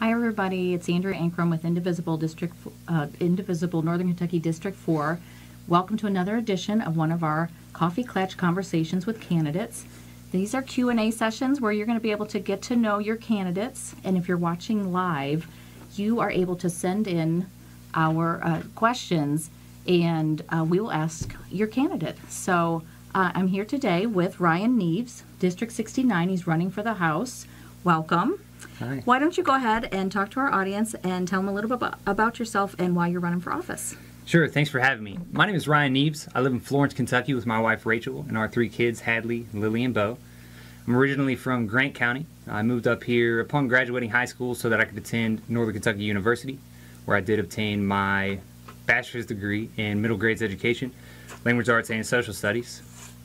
Hi everybody, it's Andrea Ankrum with Indivisible Northern Kentucky District 4. Welcome to another edition of one of our Coffee Klatch Conversations with Candidates. These are Q&A sessions where you're going to be able to get to know your candidates, and if you're watching live, you are able to send in our questions and we will ask your candidate. So I'm here today with Ryan Neaves, District 69. He's running for the House. Welcome. Hi. Why don't you go ahead and talk to our audience and tell them a little bit about yourself and why you're running for office. Sure, thanks for having me. My name is Ryan Neaves. I live in Florence, Kentucky with my wife Rachel and our 3 kids, Hadley, Lily, and Bo. I'm originally from Grant County. I moved up here upon graduating high school so that I could attend Northern Kentucky University, where I did obtain my bachelor's degree in middle grades education, language arts, and social studies.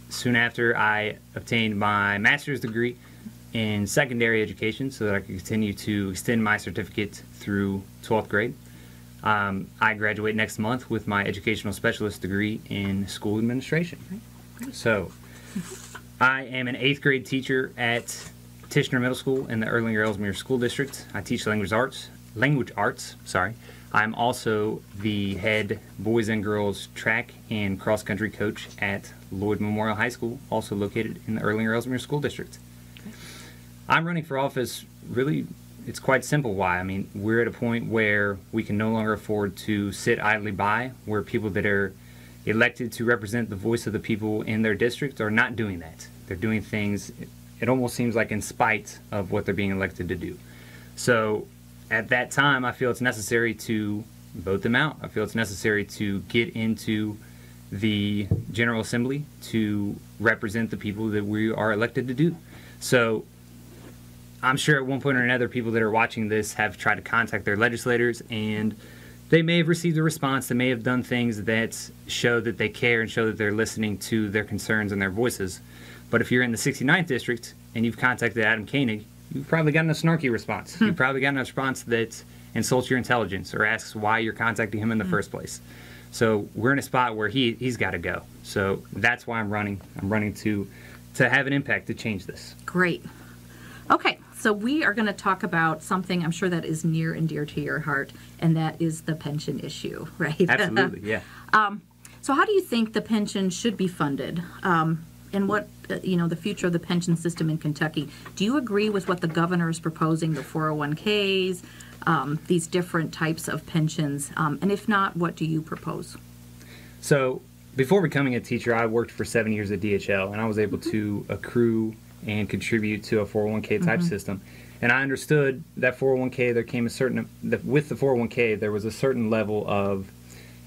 Soon after, I obtained my master's degree in secondary education so that I could continue to extend my certificate through 12th grade. I graduate next month with my educational specialist degree in school administration. So I am an 8th grade teacher at Tishner Middle School in the Erlanger-Ellesmere School District. I teach language arts. I'm also the head boys and girls track and cross-country coach at Lloyd Memorial High School, also located in the Erlanger-Ellesmere School District. I'm running for office, really, it's quite simple why. I mean, we're at a point where we can no longer afford to sit idly by, where people that are elected to represent the voice of the people in their district are not doing that. They're doing things, it almost seems like in spite of what they're being elected to do. So at that time, I feel it's necessary to vote them out. I feel it's necessary to get into the General Assembly to represent the people that we are elected to do. So I'm sure at one point or another people that are watching this have tried to contact their legislators, and they may have received a response. They may have done things that show that they care and show that they're listening to their concerns and their voices. But if you're in the 69th district and you've contacted Adam Koenig, you've probably gotten a snarky response. You've probably gotten a response that insults your intelligence or asks why you're contacting him in the first place. So we're in a spot where he's got to go. So that's why I'm running. I'm running to have an impact to change this. Great. Okay, so we are going to talk about something I'm sure that is near and dear to your heart, and that is the pension issue, right? Absolutely, yeah. So how do you think the pension should be funded? And what, the future of the pension system in Kentucky? Do you agree with what the governor is proposing, the 401ks, these different types of pensions? And if not, what do you propose? So before becoming a teacher, I worked for 7 years at DHL, and I was able to accrue and contribute to a 401k type system. And I understood that 401k, with the 401k, there was a certain level of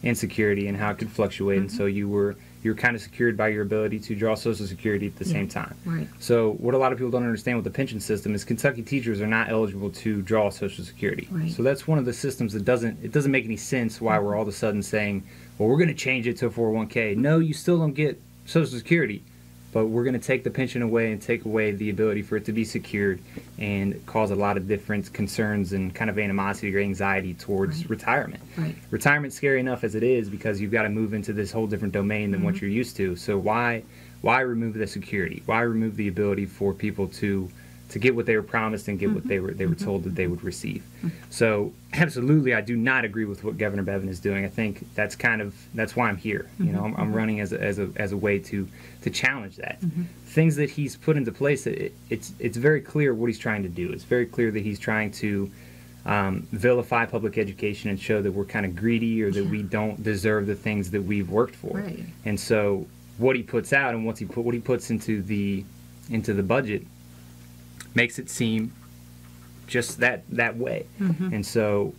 insecurity and how it could fluctuate. And so you were kind of secured by your ability to draw Social Security at the same time. Right. So what a lot of people don't understand with the pension system is Kentucky teachers are not eligible to draw Social Security. Right. So that's one of the systems that doesn't make any sense why we're all of a sudden saying, well, we're going to change it to a 401k. No, you still don't get Social Security, but we're going to take the pension away and take away the ability for it to be secured and cause a lot of different concerns and kind of animosity or anxiety towards retirement. Right. Retirement's scary enough as it is because you've got to move into this whole different domain than what you're used to. So why remove the security? Why remove the ability for people to get what they were promised and get what they were told that they would receive? So absolutely, I do not agree with what Governor Bevin is doing. I think that's why I'm here. I'm running as a way to challenge that. Things that he's put into place, it's very clear what he's trying to do. It's very clear that he's trying to vilify public education and show that we're kind of greedy or that we don't deserve the things that we've worked for. Right. And so what he puts out and what he puts into the budget makes it seem just that way. And so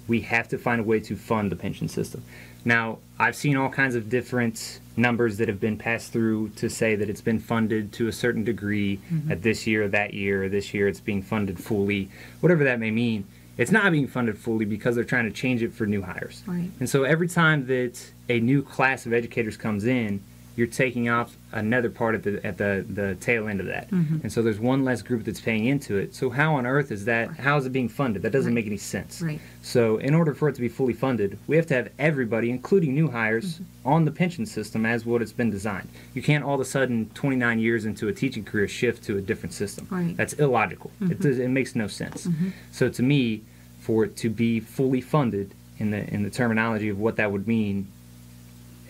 we have to find a way to fund the pension system. Now, I've seen all kinds of different numbers that have been passed through to say that it's been funded to a certain degree at this year, that year, or this year it's being funded fully, whatever that may mean. It's not being funded fully because they're trying to change it for new hires. Right. And so every time that a new class of educators comes in, you're taking off another part at the tail end of that. And so there's one less group that's paying into it. So how on earth is that, how is it being funded? That doesn't make any sense. Right. So in order for it to be fully funded, we have to have everybody, including new hires, on the pension system as what it's been designed. You can't all of a sudden, 29 years into a teaching career, shift to a different system. Right. That's illogical. It makes no sense. So to me, for it to be fully funded in the terminology of what that would mean,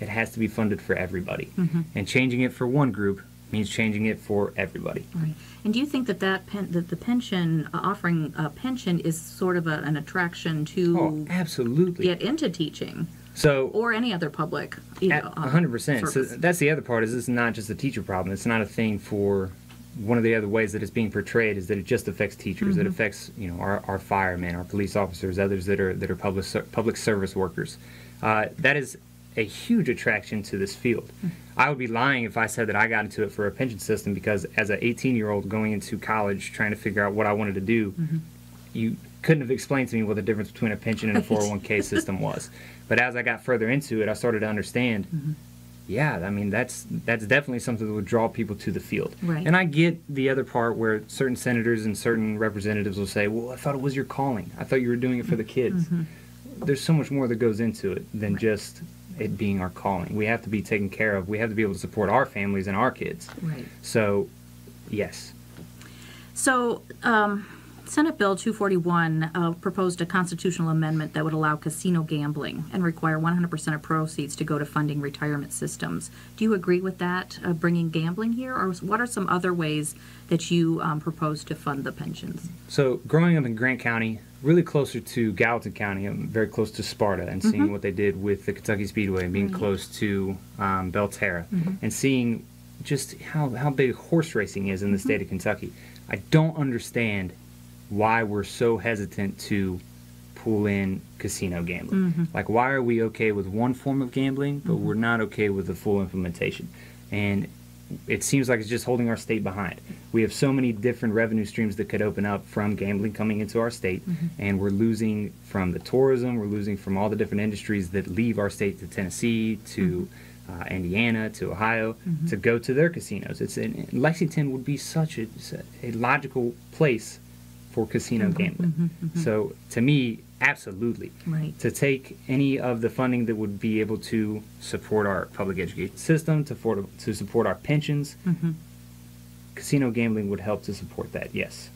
it has to be funded for everybody. And changing it for one group means changing it for everybody. Right. And do you think that that the pension, offering a pension is sort of an attraction to absolutely get into teaching? So, or any other public, 100%. So that's the other part, is it's not just a teacher problem. It's not a thing for, one of the other ways that it's being portrayed is that it just affects teachers. It affects, our firemen, our police officers, others that are public service workers. That is a huge attraction to this field. I would be lying if I said that I got into it for a pension system, because as an 18-year-old going into college trying to figure out what I wanted to do, you couldn't have explained to me what the difference between a pension and a 401k system was. But as I got further into it, I started to understand, yeah, I mean, that's definitely something that would draw people to the field. Right. And I get the other part where certain senators and certain representatives will say, well, I thought it was your calling. I thought you were doing it for the kids. There's so much more that goes into it than just it being our calling. We have to be taken care of. We have to be able to support our families and our kids. Right. So, yes. So, Senate Bill 241 proposed a constitutional amendment that would allow casino gambling and require 100% of proceeds to go to funding retirement systems. Do you agree with that, bringing gambling here? Or what are some other ways that you propose to fund the pensions? So, growing up in Grant County, really closer to Gallatin County, I'm very close to Sparta, and seeing what they did with the Kentucky Speedway and being close to Belterra, and seeing just how big horse racing is in the state of Kentucky. I don't understand why we're so hesitant to pull in casino gambling. Like, why are we okay with one form of gambling, but we're not okay with the full implementation? And it seems like it's just holding our state behind. We have so many different revenue streams that could open up from gambling coming into our state, and we're losing from the tourism, we're losing from all the different industries that leave our state to Tennessee, to Indiana, to Ohio, to go to their casinos. Lexington would be such a logical place for casino gambling. So to me, absolutely. Right. To take any of the funding that would be able to support our public education system, to support our pensions, casino gambling would help to support that, yes.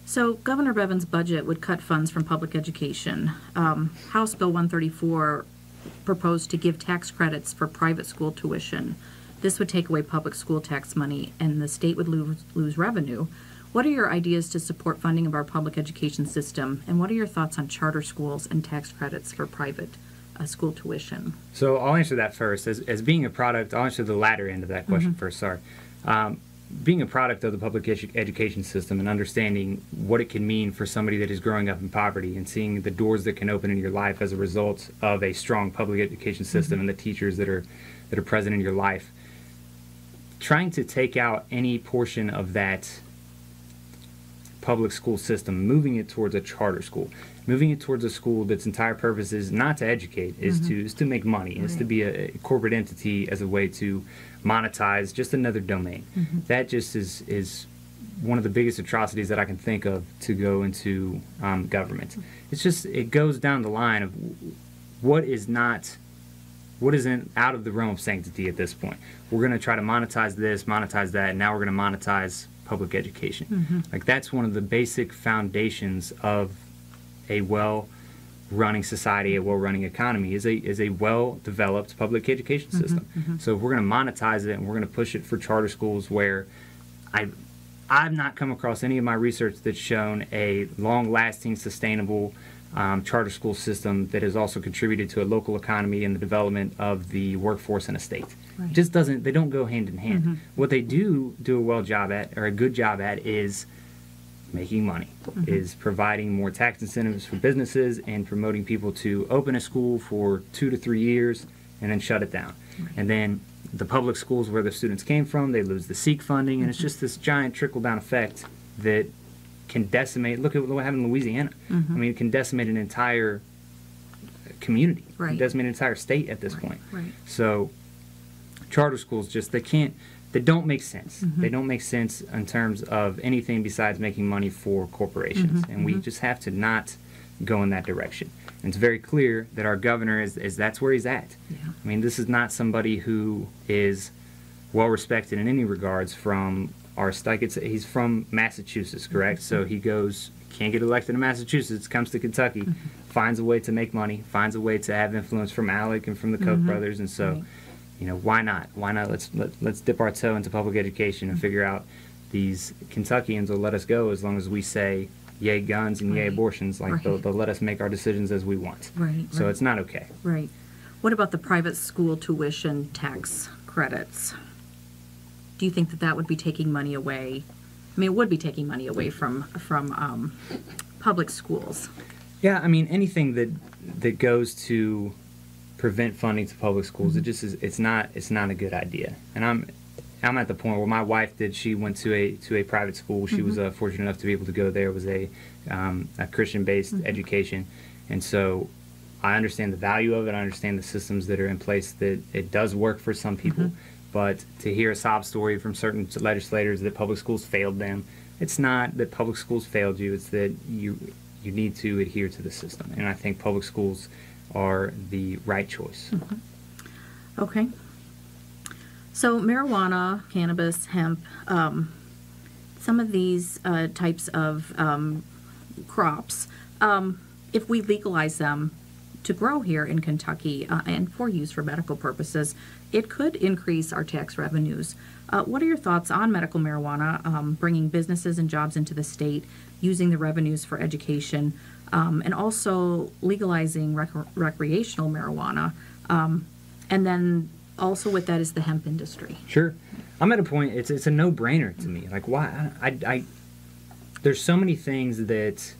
So Governor Bevin's budget would cut funds from public education. House Bill 134 proposed to give tax credits for private school tuition. This would take away public school tax money, and the state would lose revenue. What are your ideas to support funding of our public education system, and what are your thoughts on charter schools and tax credits for private school tuition? So I'll answer that first. As being a product, I'll answer the latter end of that question first, sorry. Being a product of the public education system and understanding what it can mean for somebody that is growing up in poverty, and seeing the doors that can open in your life as a result of a strong public education system and the teachers that are present in your life, trying to take out any portion of that public school system, moving it towards a charter school, moving it towards a school that's entire purpose is not to educate, is to make money, is to be a corporate entity as a way to monetize just another domain. That just is one of the biggest atrocities that I can think of to go into government. It's just, it goes down the line of what isn't out of the realm of sanctity at this point. We're going to try to monetize this, monetize that, and now we're going to monetize public education. Like, that's one of the basic foundations of a well-running society, a well-running economy, is a well-developed public education system. So if we're going to monetize it and we're going to push it for charter schools, where I've not come across any of my research that's shown a long-lasting, sustainable charter school system that has also contributed to a local economy and the development of the workforce in a state. Right. It just doesn't, they don't go hand in hand. What they do a good job at is making money, is providing more tax incentives for businesses and promoting people to open a school for 2 to 3 years and then shut it down. Right. And then the public schools where the students came from, they lose the SEEK funding, and it's just this giant trickle-down effect that can decimate. Look at what happened in Louisiana. I mean, it can decimate an entire community, Right. decimate an entire state at this point. Right. So charter schools just they don't make sense. Mm-hmm. They don't make sense in terms of anything besides making money for corporations, Mm-hmm. and we just have to not go in that direction. And it's very clear that our governor is that's where he's at. Yeah. I mean, this is not somebody who is well respected in any regards from our state. He's from Massachusetts, correct? So he can't get elected in Massachusetts, comes to Kentucky, finds a way to make money, finds a way to have influence from Alec and from the Koch brothers, and so, Right. Why not? Why not? Let's dip our toe into public education and figure out these Kentuckians will let us go as long as we say yay guns and yay Right. abortions. Like Right. they'll let us make our decisions as we want. Right. So right. it's not okay. Right. What about the private school tuition tax credits? Do you think that would be taking money away? I mean, it would be taking money away from public schools. Yeah, I mean anything that goes to prevent funding to public schools, it just is. It's not a good idea. And I'm at the point where my wife did. She went to a private school. She was fortunate enough to be able to go there. It was a Christian-based education, and so I understand the value of it. I understand the systems that are in place. That it does work for some people, but to hear a sob story from certain legislators that public schools failed them, it's not that public schools failed you. It's that you need to adhere to the system, and I think public schools are the right choice. Okay. So marijuana, cannabis, hemp, some of these types of crops, if we legalize them to grow here in Kentucky and for use for medical purposes, it could increase our tax revenues. What are your thoughts on medical marijuana, bringing businesses and jobs into the state, using the revenues for education, and also legalizing recreational marijuana? And then also with that is the hemp industry. Sure. I'm at a point, it's a no-brainer to me. Like, why? There's so many things that,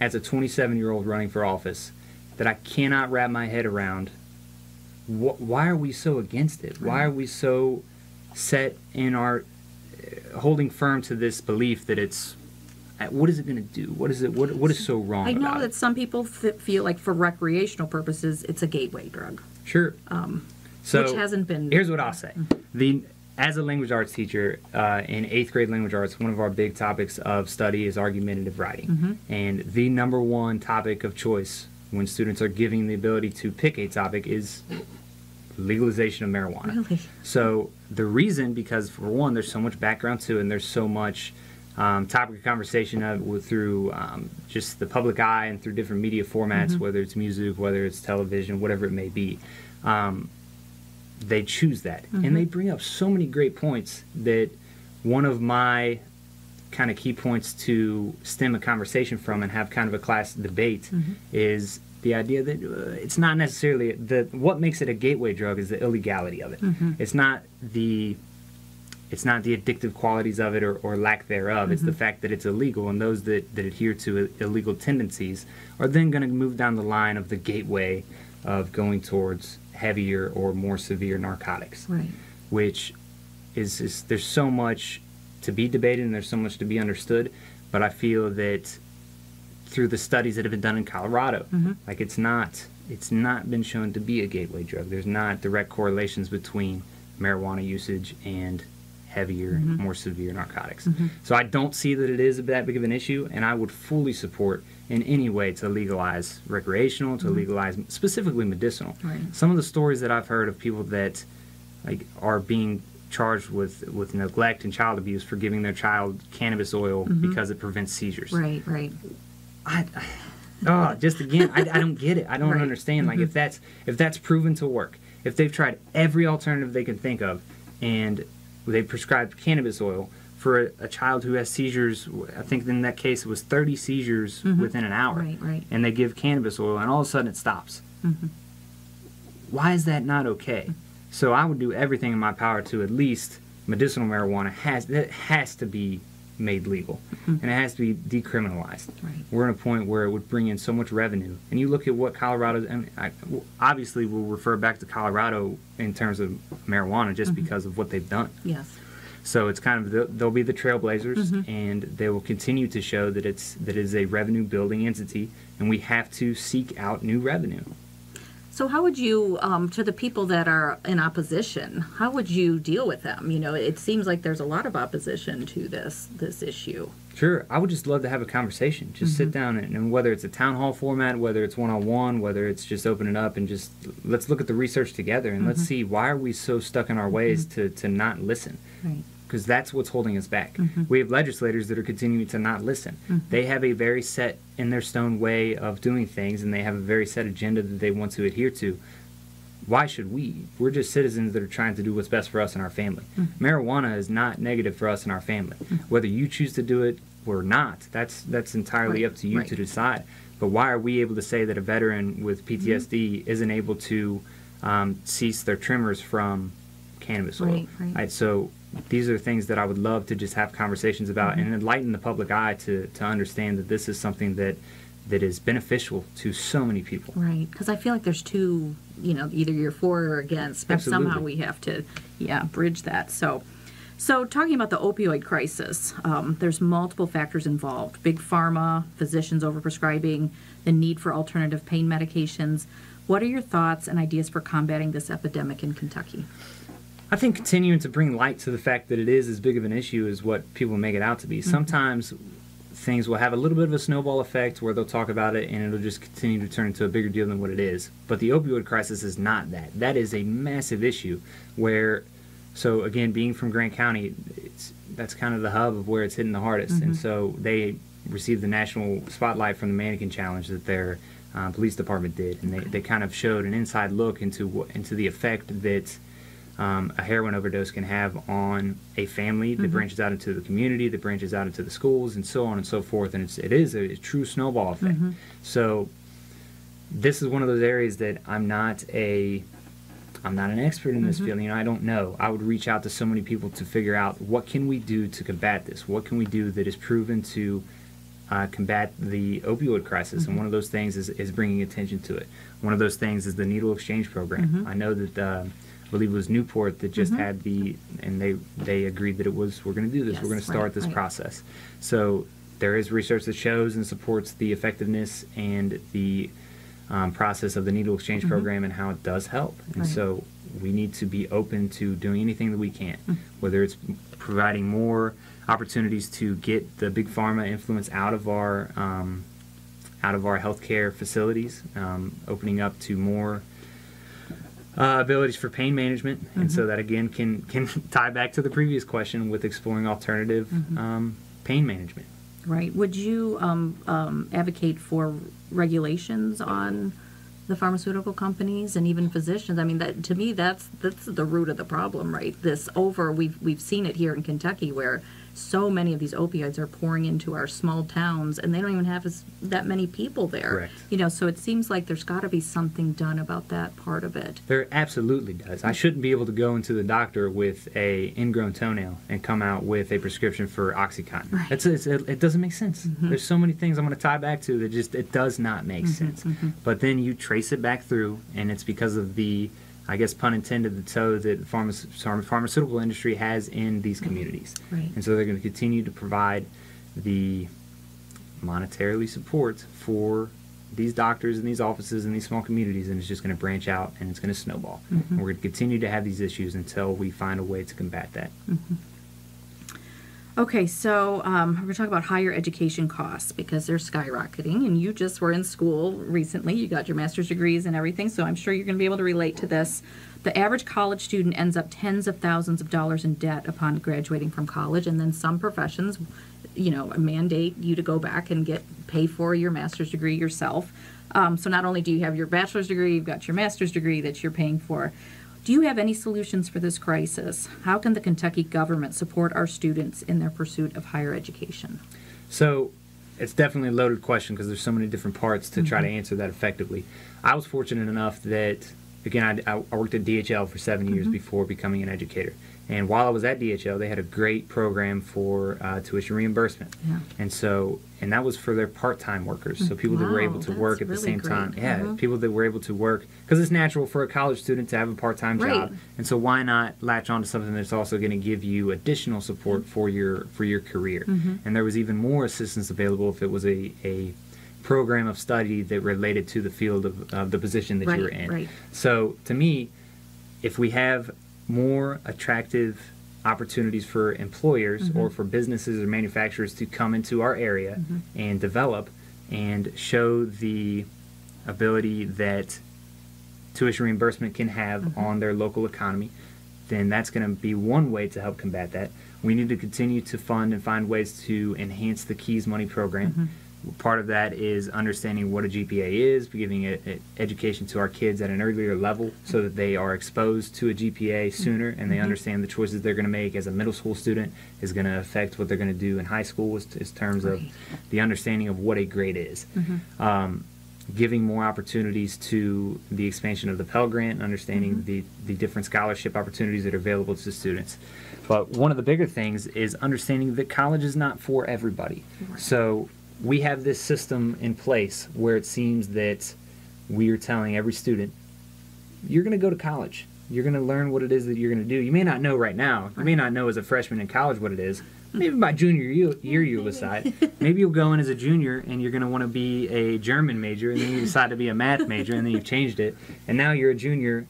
as a 27-year-old running for office, that I cannot wrap my head around. Why are we so against it? Why are we so set in our holding firm to this belief that it's, what is it going to do? What is it? What is so wrong I know about that it? some people feel like for recreational purposes, it's a gateway drug. Sure. So which hasn't been. Here's what I'll say. As a language arts teacher in 8th grade language arts, one of our big topics of study is argumentative writing. And the number one topic of choice when students are given the ability to pick a topic is legalization of marijuana. Really? So the reason, because for one, there's so much background to it, and there's so much topic of conversation through just the public eye and through different media formats, whether it's music, whether it's television, whatever it may be. They choose that. And they bring up so many great points that one of my kind of key points to stem a conversation from and have kind of a class debate is the idea that it's not necessarily what makes it a gateway drug is the illegality of it. It's not the addictive qualities of it or lack thereof. It's the fact that it's illegal, and those that adhere to illegal tendencies are then going to move down the line of the gateway of going towards heavier or more severe narcotics. Right. Which is there's so much to be debated and there's so much to be understood, but I feel that through the studies that have been done in Colorado, like it's not been shown to be a gateway drug. There's not direct correlations between marijuana usage and heavier, more severe narcotics. So I don't see that it is that big of an issue, and I would fully support in any way to legalize recreational, to legalize specifically medicinal. Right. Some of the stories that I've heard of people that are being charged with neglect and child abuse for giving their child cannabis oil because it prevents seizures. Right, right. Just again, I don't get it. I don't Right. understand. Like if that's proven to work, if they've tried every alternative they can think of, and they prescribed cannabis oil for a child who has seizures, I think in that case it was 30 seizures within an hour, Right. and they give cannabis oil, and all of a sudden it stops. Why is that not okay? So I would do everything in my power to at least medicinal marijuana has to be made legal, and it has to be decriminalized. Right. We're at a point where it would bring in so much revenue, and you look at what Colorado. And obviously, we'll refer back to Colorado in terms of marijuana just because of what they've done. Yes. So it's kind of they'll be the trailblazers, and they will continue to show that it is a revenue building entity, and we have to seek out new revenue. So how would you, to the people that are in opposition, how would you deal with them? You know, it seems like there's a lot of opposition to this issue. Sure. I would just love to have a conversation. Just sit down and whether it's a town hall format, whether it's one-on-one, whether it's just open it up and just let's look at the research together and let's see why are we so stuck in our ways to not listen. Right. Because that's what's holding us back. We have legislators that are continuing to not listen. They have a very set in their stone way of doing things, and they have a very set agenda that they want to adhere to. Why should we? We're just citizens that are trying to do what's best for us and our family. Marijuana is not negative for us and our family. Whether you choose to do it or not, that's entirely up to you to decide. But why are we able to say that a veteran with PTSD isn't able to cease their tremors from cannabis oil? So these are things that I would love to just have conversations about and enlighten the public eye to understand that this is something that is beneficial to so many people. Right, because I feel like there's two, you know, either you're for or against, but somehow we have to, bridge that. So talking about the opioid crisis, there's multiple factors involved. Big pharma, physicians overprescribing, the need for alternative pain medications. What are your thoughts and ideas for combating this epidemic in Kentucky? I think continuing to bring light to the fact that it is as big of an issue as what people make it out to be. Sometimes things will have a little bit of a snowball effect where they'll talk about it and it'll just continue to turn into a bigger deal than what it is. But the opioid crisis is not that. That is a massive issue where, so again, being from Grant County, that's kind of the hub of where it's hitting the hardest. And so they received the national spotlight from the Mannequin Challenge that their police department did. And they kind of showed an inside look into the effect that a heroin overdose can have on a family that branches out into the community, that branches out into the schools, and so on and so forth. And it is a true snowball effect. So this is one of those areas that I'm not an expert in this field. You know, I don't know. I would reach out to so many people to figure out what can we do to combat this. What can we do that is proven to combat the opioid crisis? And one of those things is bringing attention to it. One of those things is the needle exchange program. I know that I believe it was Newport that just had and they agreed that we're going to do this. We're going to start this process. So there is research that shows and supports the effectiveness and the process of the needle exchange program and how it does help. And so we need to be open to doing anything that we can, whether it's providing more opportunities to get the big pharma influence out of our healthcare facilities, opening up to more abilities for pain management, and so that again can tie back to the previous question with exploring alternative pain management. Right. Would you advocate for regulations on the pharmaceutical companies and even physicians? I mean, to me, that's the root of the problem, right? We've seen it here in Kentucky where so many of these opioids are pouring into our small towns, and they don't even have that many people there. Correct. You know, so it seems like there's got to be something done about that part of it. There absolutely does. I shouldn't be able to go into the doctor with a ingrown toenail and come out with a prescription for OxyContin. Right. It doesn't make sense. There's so many things I'm going to tie back to that it does not make sense. But then you trace it back through, and it's because of the, I guess, pun intended, the toe that the pharmaceutical industry has in these communities. Right. And so they're going to continue to provide the monetarily support for these doctors and these offices and these small communities, and it's just going to branch out and it's going to snowball. And we're going to continue to have these issues until we find a way to combat that. Okay, so we're going to talk about higher education costs because they're skyrocketing, and you just were in school recently. You got your master's degrees and everything, so I'm sure you're going to be able to relate to this. The average college student ends up tens of thousands of dollars in debt upon graduating from college, and then some professions, mandate you to go back and pay for your master's degree yourself. So not only do you have your bachelor's degree, you've got your master's degree that you're paying for. Do you have any solutions for this crisis? How can the Kentucky government support our students in their pursuit of higher education? So it's definitely a loaded question because there's so many different parts to try to answer that effectively. I was fortunate enough that, again, I worked at DHL for 7 years before becoming an educator. And while I was at DHL, they had a great program for tuition reimbursement. Yeah. And that was for their part-time workers, so people that were able to work at the same time. Yeah, people that were able to work, because it's natural for a college student to have a part-time job. And so why not latch on to something that's also going to give you additional support for your career? And there was even more assistance available if it was a program of study that related to the field of the position that you were in. Right. So to me, if we have more attractive opportunities for employers or for businesses or manufacturers to come into our area and develop and show the ability that tuition reimbursement can have on their local economy, then that's going to be one way to help combat that. We need to continue to fund and find ways to enhance the KEYS money program. Part of that is understanding what a GPA is, giving education to our kids at an earlier level so that they are exposed to a GPA sooner and they understand the choices they're going to make as a middle school student is going to affect what they're going to do in high school in terms of the understanding of what a grade is. Giving more opportunities to the expansion of the Pell Grant, understanding the different scholarship opportunities that are available to students. But one of the bigger things is understanding that college is not for everybody. So we have this system in place where it seems that we are telling every student, you're going to go to college. You're going to learn what it is that you're going to do. You may not know right now. You may not know as a freshman in college what it is. Maybe by junior year you'll decide. Maybe you'll go in as a junior and you're going to want to be a German major, and then you decide to be a math major, and then you've changed it. And now you're a junior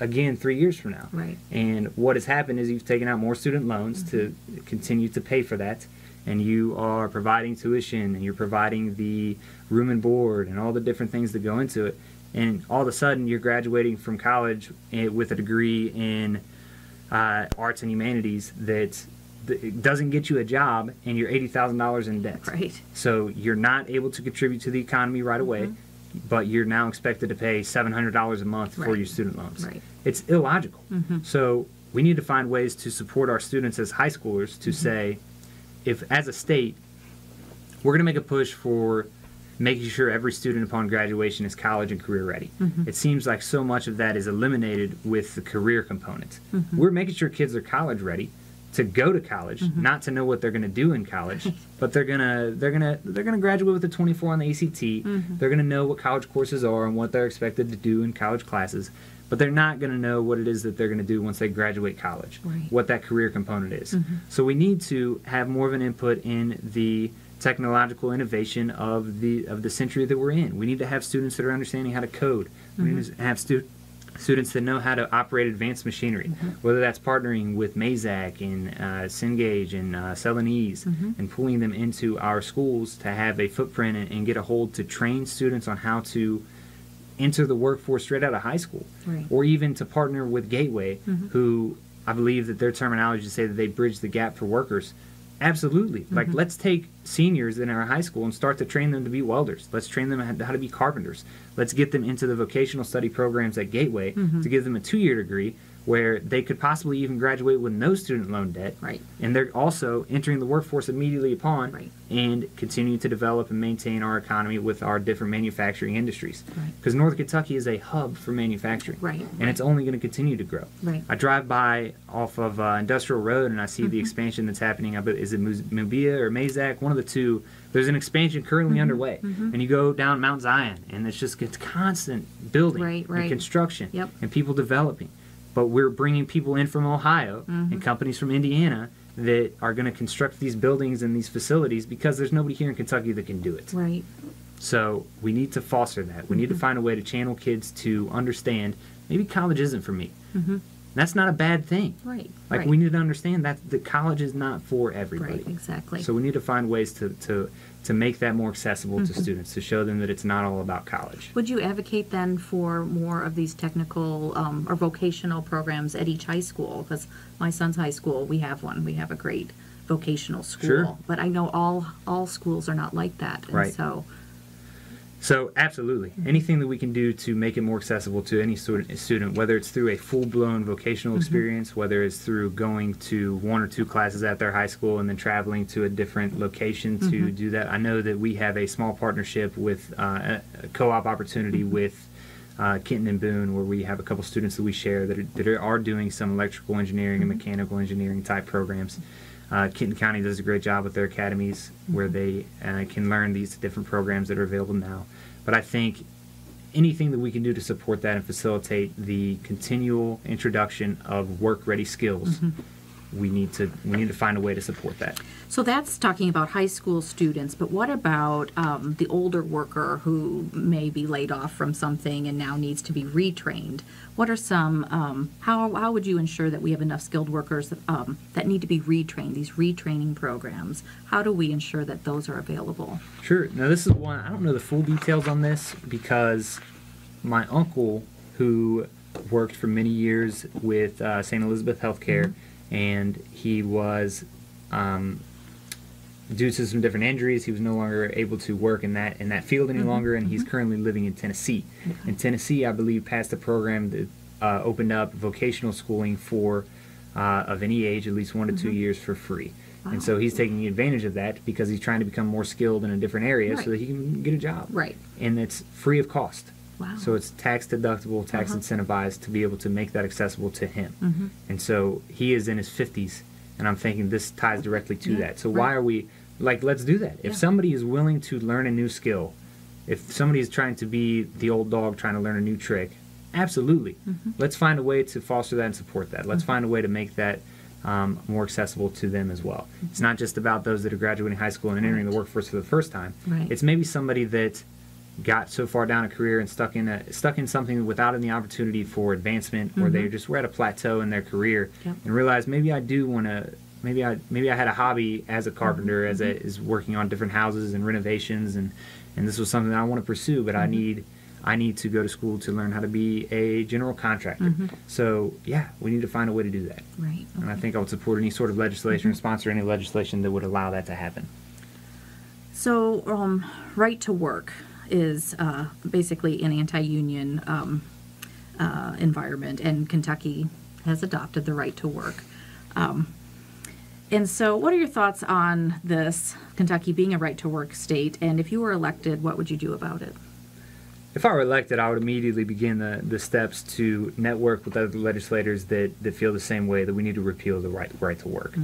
again 3 years from now. And what has happened is you've taken out more student loans to continue to pay for that. And you are providing tuition, and you're providing the room and board and all the different things that go into it. And all of a sudden, you're graduating from college with a degree in arts and humanities that doesn't get you a job, and you're $80,000 in debt. So you're not able to contribute to the economy right away, but you're now expected to pay $700 a month for your student loans. It's illogical. So we need to find ways to support our students as high schoolers to say, if as a state, we're going to make a push for making sure every student upon graduation is college and career ready. It seems like so much of that is eliminated with the career component. We're making sure kids are college ready to go to college, not to know what they're going to do in college, but they're gonna graduate with a 24 on the ACT. They're going to know what college courses are and what they're expected to do in college classes. But they're not going to know what it is that they're going to do once they graduate college, what that career component is. So we need to have more of an input in the technological innovation of the century that we're in. We need to have students that are understanding how to code. We need to have students that know how to operate advanced machinery, whether that's partnering with Mazak and Cengage and Celanese and pulling them into our schools to have a footprint and get a hold to train students on how to enter the workforce straight out of high school, or even to partner with Gateway, who I believe that their terminology say that they bridge the gap for workers. Absolutely. Like, let's take seniors in our high school and start to train them to be welders. Let's train them how to be carpenters. Let's get them into the vocational study programs at Gateway to give them a 2-year degree where they could possibly even graduate with no student loan debt. And they're also entering the workforce immediately upon and continue to develop and maintain our economy with our different manufacturing industries. Because Northern Kentucky is a hub for manufacturing. And it's only going to continue to grow. I drive by off of Industrial Road and I see the expansion that's happening. Is it Mubia or Mazak? One of the two. There's an expansion currently underway. And you go down Mount Zion and it's constant building and construction and people developing. But we're bringing people in from Ohio and companies from Indiana that are going to construct these buildings and these facilities because there's nobody here in Kentucky that can do it. So we need to foster that. We need to find a way to channel kids to understand maybe college isn't for me. That's not a bad thing. We need to understand that college is not for everybody. So we need to find ways to make that more accessible to students, to show them that it's not all about college. Would you advocate then for more of these technical or vocational programs at each high school? Because my son's high school, we have one. We have a great vocational school. But I know all schools are not like that. And So absolutely. Anything that we can do to make it more accessible to any student, whether it's through a full-blown vocational experience, whether it's through going to 1 or 2 classes at their high school and then traveling to a different location to do that. I know that we have a small partnership with a co-op opportunity with Kenton and Boone, where we have a couple students that we share that are doing some electrical engineering and mechanical engineering type programs. Kenton County does a great job with their academies where they can learn these different programs that are available now. But I think anything that we can do to support that and facilitate the continual introduction of work-ready skills we need to find a way to support that. So that's talking about high school students, but what about the older worker who may be laid off from something and now needs to be retrained? What are some, how would you ensure that we have enough skilled workers that need to be retrained, these retraining programs? How do we ensure that those are available? Sure. Now this is one, I don't know the full details on this because my uncle, who worked for many years with St. Elizabeth Healthcare, and he was, due to some different injuries, he was no longer able to work in that field any longer, and he's currently living in Tennessee. And Tennessee, I believe, passed a program that opened up vocational schooling for of any age, at least 1 to 2 years, for free. Wow. And so he's taking advantage of that because he's trying to become more skilled in a different area so that he can get a job. Right. And it's free of cost. Wow. So it's tax deductible, tax incentivized to be able to make that accessible to him. And so he is in his 50s, and I'm thinking this ties directly to that. So why are we, like, let's do that. If somebody is willing to learn a new skill, if somebody is trying to be the old dog trying to learn a new trick, absolutely. Let's find a way to foster that and support that. Let's find a way to make that more accessible to them as well. It's not just about those that are graduating high school and entering the workforce for the first time. It's maybe somebody that got so far down a career and stuck in something without any opportunity for advancement, or they just were at a plateau in their career and realized maybe I do want to. Maybe I had a hobby as a carpenter, is working on different houses and renovations, and this was something that I want to pursue, but I need to go to school to learn how to be a general contractor. So yeah, we need to find a way to do that. Right. Okay. And I think I would support any sort of legislation or sponsor any legislation that would allow that to happen. So right to work is basically an anti-union environment, and Kentucky has adopted the right to work. And so what are your thoughts on this, Kentucky being a right to work state, and if you were elected, what would you do about it? If I were elected, I would immediately begin the steps to network with other legislators that feel the same way, that we need to repeal the right to work.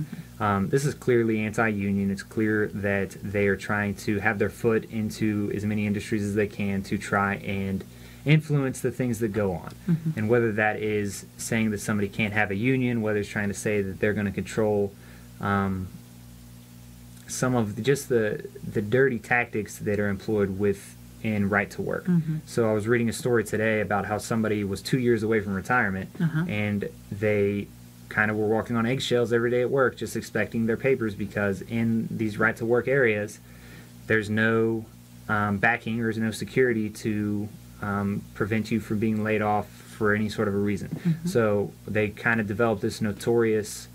This is clearly anti-union. It's clear that they are trying to have their foot into as many industries as they can to try and influence the things that go on. And whether that is saying that somebody can't have a union, whether it's trying to say that they're going to control some of just the dirty tactics that are employed in right to work. So I was reading a story today about how somebody was 2 years away from retirement, and they kind of were walking on eggshells every day at work, just expecting their papers, because in these right to work areas, there's no backing or there's no security to prevent you from being laid off for any sort of a reason. So they kind of developed this notorious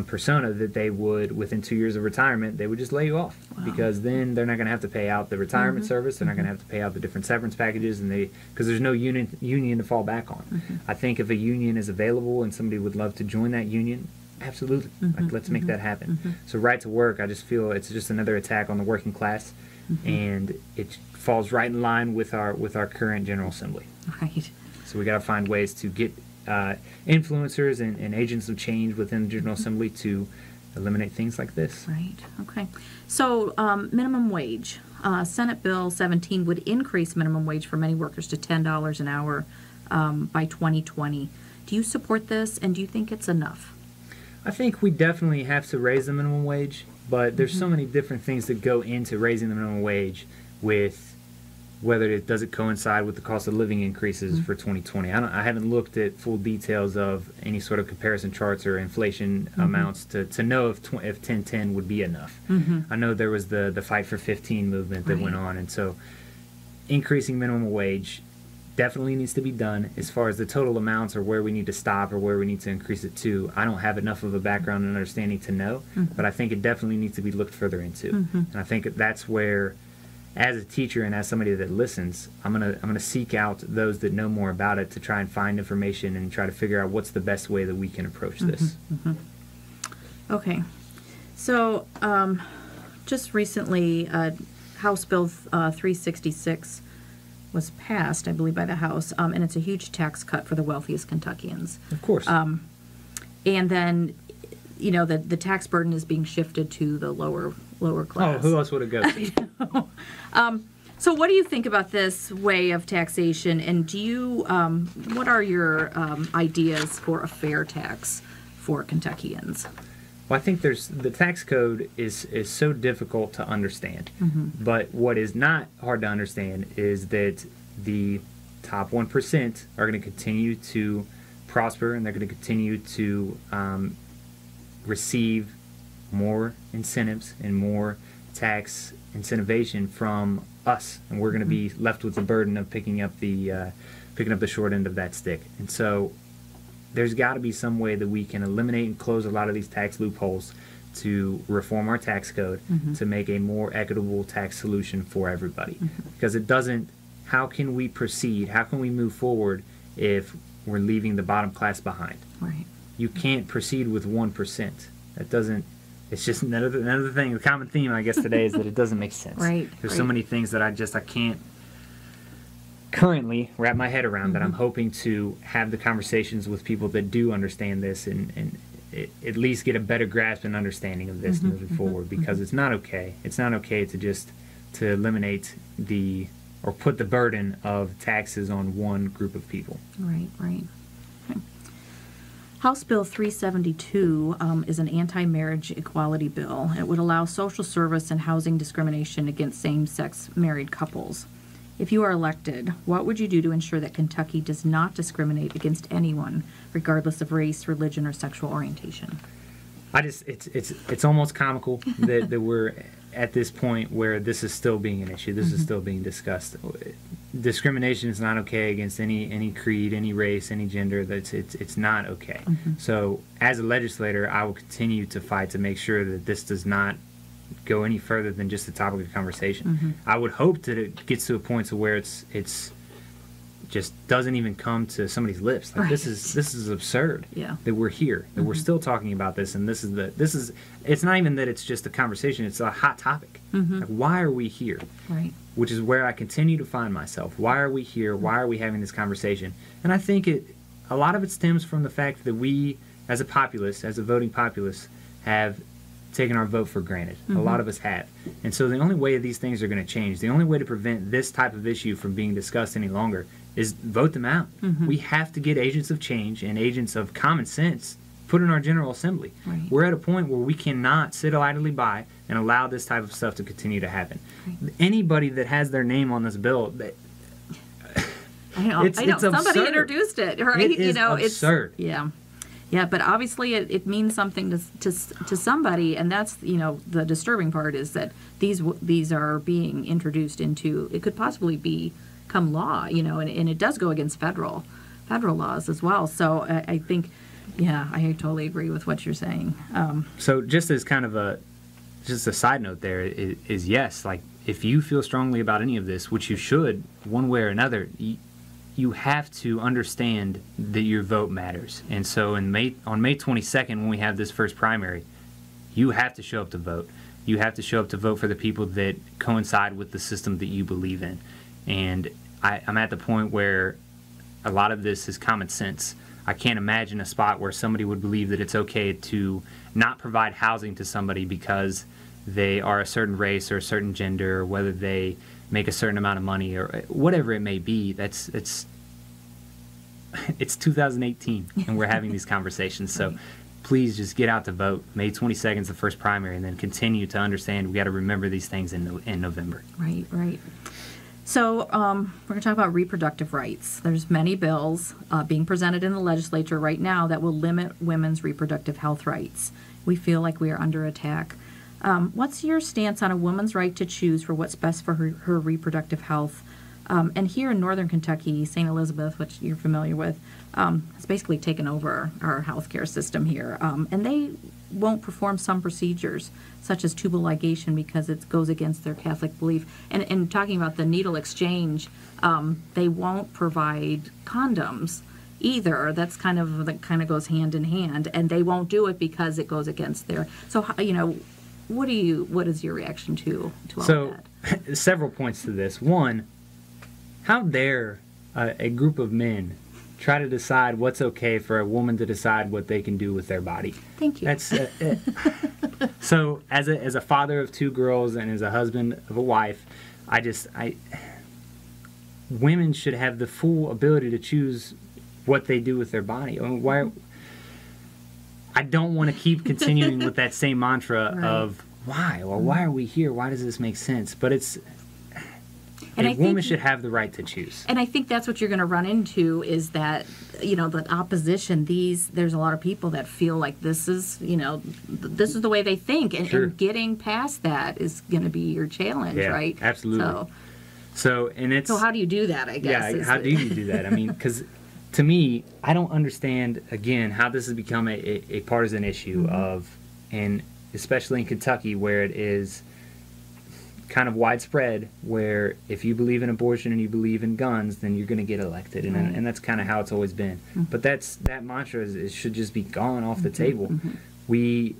persona that they would, within 2 years of retirement, they would just lay you off, because then they're not going to have to pay out the retirement service, they're not going to have to pay out the different severance packages, and because there's no union to fall back on. I think if a union is available and somebody would love to join that union, absolutely, like, let's make that happen. So right to work, I just feel it's just another attack on the working class, and it falls right in line with our current General Assembly. Right. So we got to find ways to get influencers and agents of change within the General Assembly to eliminate things like this. Right. Okay. So minimum wage. Senate Bill 17 would increase minimum wage for many workers to $10 an hour by 2020. Do you support this, and do you think it's enough? I think we definitely have to raise the minimum wage, but there's so many different things that go into raising the minimum wage, with whether it does coincide with the cost of living increases for 2020. I haven't looked at full details of any sort of comparison charts or inflation amounts to know if 1010 would be enough. I know there was the Fight for 15 movement that went on, and so increasing minimum wage definitely needs to be done. As far as the total amounts or where we need to stop or where we need to increase it to, I don't have enough of a background and understanding to know, but I think it definitely needs to be looked further into. And I think that's where, as a teacher and as somebody that listens, I'm gonna seek out those that know more about it to try and find information and try to figure out what's the best way that we can approach this. Okay. So just recently, House Bill 366 was passed, I believe, by the House, and it's a huge tax cut for the wealthiest Kentuckians. Of course. And then, you know, the tax burden is being shifted to the lower class. Oh, who else would it go to? So what do you think about this way of taxation, and do you, what are your ideas for a fair tax for Kentuckians? Well, I think the tax code is so difficult to understand. But what is not hard to understand is that the top 1% are going to continue to prosper, and they're going to continue to receive more incentives and more tax incentivization from us, and we're going to be left with the burden of picking up the short end of that stick. And so there's got to be some way that we can eliminate and close a lot of these tax loopholes to reform our tax code to make a more equitable tax solution for everybody. Because it doesn't, how can we proceed, how can we move forward if we're leaving the bottom class behind? Right. You can't proceed with 1%. That doesn't, it's just another thing, the common theme I guess today is that it doesn't make sense. Right. There's so many things that I can't currently wrap my head around that I'm hoping to have the conversations with people that do understand this and at least get a better grasp and understanding of this moving forward, because it's not okay. It's not okay to eliminate or put the burden of taxes on one group of people. Right. Okay. House Bill 372 is an anti-marriage equality bill. It would allow social service and housing discrimination against same-sex married couples. If you are elected, what would you do to ensure that Kentucky does not discriminate against anyone, regardless of race, religion, or sexual orientation? It's almost comical that we're at this point where this is still being an issue. This is still being discussed. Discrimination is not okay against any creed, any race, any gender. It's not okay. So as a legislator, I will continue to fight to make sure that this does not go any further than just the topic of conversation. I would hope that it gets to a point to where it's just doesn't even come to somebody's lips. Like, this is absurd. Yeah. That we're here, that we're still talking about this, and this is it's not even that it's just a conversation, it's a hot topic. Like, why are we here? Right. Which is where I continue to find myself. Why are we here? Why are we having this conversation? And I think a lot of it stems from the fact that we, as a populace, as a voting populace, have taken our vote for granted. A lot of us have. And so the only way these things are going to change, the only way to prevent this type of issue from being discussed any longer, is vote them out. We have to get agents of change and agents of common sense put in our General Assembly. Right. We're at a point where we cannot sit idly by and allow this type of stuff to continue to happen. Right. Anybody that has their name on this bill, I know. Somebody absurd. introduced it, right? It is absurd. Yeah, but obviously it means something to somebody, and that's, the disturbing part is that these are being introduced into, it could possibly become law, and it does go against federal laws as well. So I think, I totally agree with what you're saying. So just as kind of a side note there is yes, like if you feel strongly about any of this, which you should, one way or another, you have to understand that your vote matters. And so on May 22nd, when we have this first primary, you have to show up to vote. You have to show up to vote for the people that coincide with the system that you believe in. And I'm at the point where a lot of this is common sense. I can't imagine a spot where somebody would believe that it's okay to not provide housing to somebody because they are a certain race or a certain gender, or whether they make a certain amount of money or whatever it may be. It's 2018 and we're having these conversations. So please just get out to vote. May 22nd is the first primary, and then continue to understand we got to remember these things in November. Right. So we're going to talk about reproductive rights. There's many bills being presented in the legislature right now that will limit women's reproductive health rights. We feel like we are under attack. What's your stance on a woman's right to choose for what's best for her reproductive health? And here in northern Kentucky, St. Elizabeth, which you're familiar with, has basically taken over our healthcare system here. And they won't perform some procedures, such as tubal ligation, because it goes against their Catholic belief. And talking about the needle exchange, they won't provide condoms either. That kind of goes hand in hand, and they won't do it because it goes against their. So what is your reaction to all of that? Several points to this. One, how dare a group of men try to decide what's okay for a woman to decide what they can do with their body? Thank you. That's so. As a father of two girls and as a husband of a wife, women should have the full ability to choose what they do with their body. I mean, I don't want to keep continuing with that same mantra Right. of why? Well, why are we here? Why does this make sense? But it's And a I woman think- should have the right to choose. And I think that's what you're going to run into is that, the opposition. There's a lot of people that feel like this is the way they think. And, Sure. and getting past that is going to be your challenge, Yeah, right? absolutely. So how do you do that, I guess? yeah, how do you do that? I mean, because to me, I don't understand, again, how this has become a partisan issue and especially in Kentucky where it is kind of widespread, where if you believe in abortion and you believe in guns, then you're going to get elected, and that's kind of how it's always been. But that mantra should just be gone off the table. We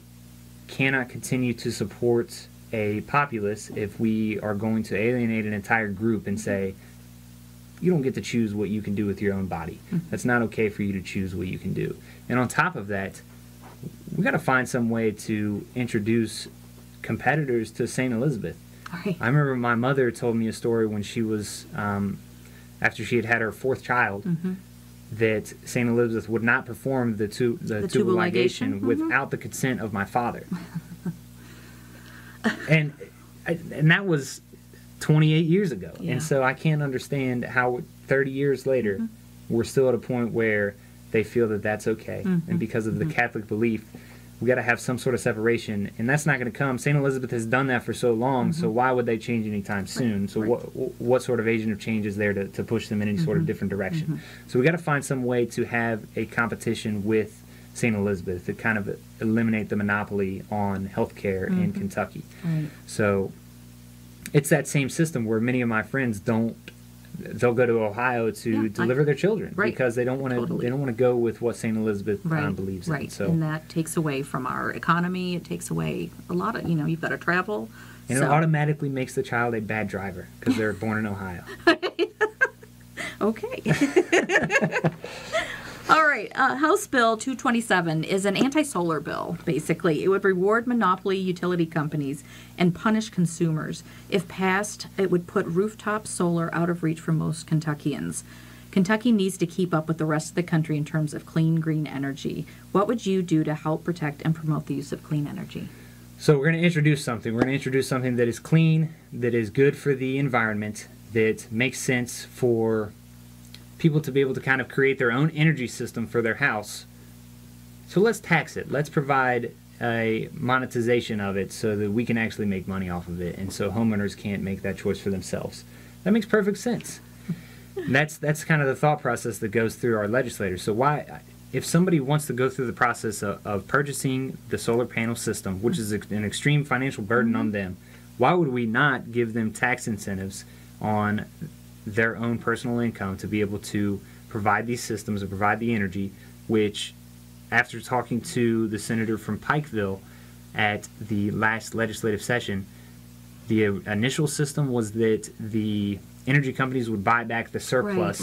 cannot continue to support a populace if we are going to alienate an entire group and say, you don't get to choose what you can do with your own body. That's not okay for you to choose what you can do. And on top of that, we got to find some way to introduce competitors to St. Elizabeth. Right. I remember my mother told me a story when she was, after she had her fourth child, that St. Elizabeth would not perform the tubal ligation without the consent of my father. and that was 28 years ago. Yeah. And so I can't understand how 30 years later we're still at a point where they feel that that's okay. And because of the Catholic belief, we got to have some sort of separation, and that's not going to come. St. Elizabeth has done that for so long, so why would they change anytime soon? So what sort of agent of change is there to push them in any sort of different direction? So we got to find some way to have a competition with St. Elizabeth to kind of eliminate the monopoly on healthcare in Kentucky. Right. So it's that same system where many of my friends they'll go to Ohio to deliver their children because they don't want to. Totally. They don't want to go with what St. Elizabeth believes in. Right, So, and that takes away from our economy. It takes away a lot of, you've got to travel. and it automatically makes the child a bad driver because they're born in Ohio. Okay. All right. House Bill 227 is an anti-solar bill, basically. It would reward monopoly utility companies and punish consumers. If passed, it would put rooftop solar out of reach for most Kentuckians. Kentucky needs to keep up with the rest of the country in terms of clean, green energy. What would you do to help protect and promote the use of clean energy? So we're going to introduce something. We're going to introduce something that is clean, that is good for the environment, that makes sense for people to be able to kind of create their own energy system for their house. So let's tax it. Let's provide a monetization of it so that we can actually make money off of it, and so homeowners can't make that choice for themselves. That makes perfect sense. That's kind of the thought process that goes through our legislators. So why, if somebody wants to go through the process of purchasing the solar panel system, which is an extreme financial burden on them, why would we not give them tax incentives on their own personal income to be able to provide these systems and provide the energy, which, after talking to the senator from Pikeville at the last legislative session, the initial system was that the energy companies would buy back the surplus,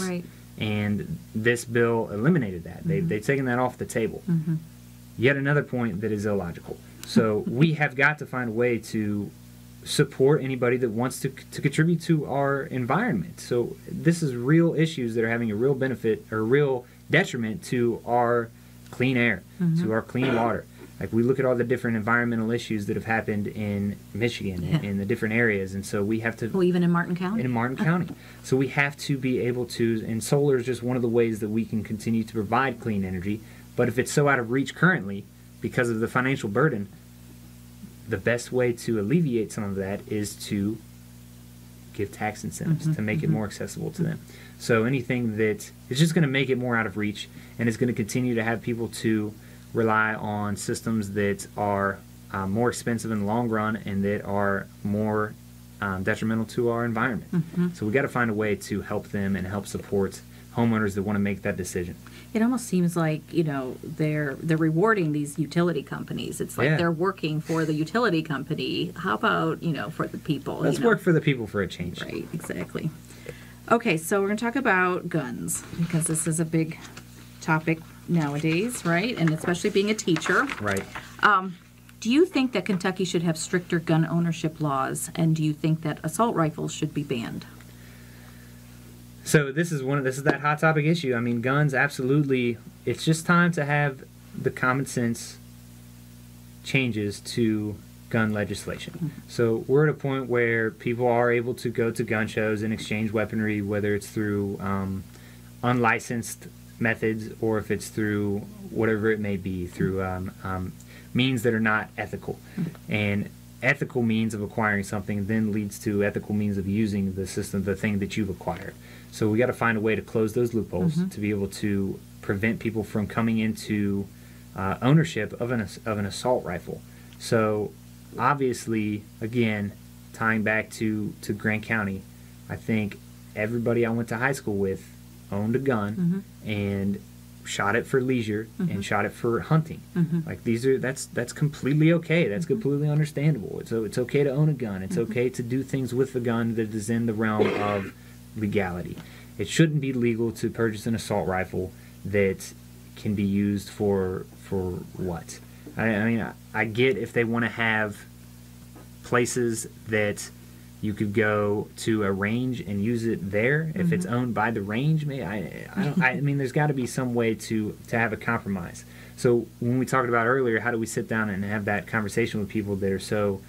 and this bill eliminated that. They've taken that off the table. Yet another point that is illogical. So we have got to find a way to support anybody that wants to contribute to our environment. So this is real issues that are having a real benefit or real detriment to our clean air, to our clean water. Like, we look at all the different environmental issues that have happened in Michigan and in the different areas, and so we have to... Well, even in Martin County? In Martin County. So we have to be able to, and solar is just one of the ways that we can continue to provide clean energy, but if it's so out of reach currently because of the financial burden, the best way to alleviate some of that is to give tax incentives to make it more accessible to them. So anything that is just going to make it more out of reach and is going to continue to have people to rely on systems that are more expensive in the long run and that are more detrimental to our environment. So we got to find a way to help them and help support homeowners that want to make that decision. It almost seems like, they're rewarding these utility companies. It's like they're working for the utility company. How about, for the people? Let's work for the people for a change. Right, exactly. Okay, so we're going to talk about guns because this is a big topic nowadays, right? And especially being a teacher. Right. Do you think that Kentucky should have stricter gun ownership laws, and do you think that assault rifles should be banned? So this is that hot topic issue. I mean, guns, absolutely. It's just time to have the common sense changes to gun legislation. So we're at a point where people are able to go to gun shows and exchange weaponry, whether it's through unlicensed methods or if it's through whatever it may be, through means that are not ethical. And ethical means of acquiring something then leads to ethical means of using the system, the thing that you've acquired. So we got to find a way to close those loopholes to be able to prevent people from coming into ownership of an assault rifle. So obviously, again, tying back to Grant County, I think everybody I went to high school with owned a gun and shot it for leisure and shot it for hunting. Like that's completely okay. That's completely understandable. So it's okay to own a gun. It's okay to do things with the gun that is in the realm of legality. It shouldn't be legal to purchase an assault rifle that can be used for what? I mean, I get if they want to have places that you could go to a range and use it there. If it's owned by the range, maybe I mean, there's got to be some way to have a compromise. So when we talked about earlier, how do we sit down and have that conversation with people that are so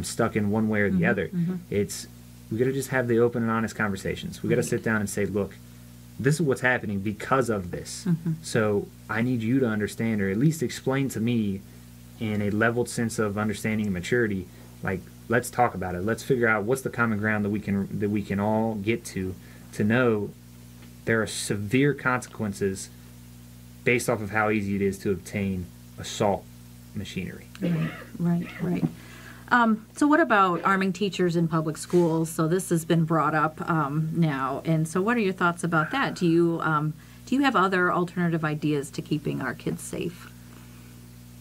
stuck in one way or the other? It's we got to just have the open and honest conversations. We got to sit down and say, look, this is what's happening because of this. So I need you to understand, or at least explain to me in a leveled sense of understanding and maturity, like, let's talk about it. Let's figure out what's the common ground that we can all get to know there are severe consequences based off of how easy it is to obtain assault machinery. Right. So what about arming teachers in public schools? So this has been brought up now, and so what are your thoughts about that? Do you have other alternative ideas to keeping our kids safe?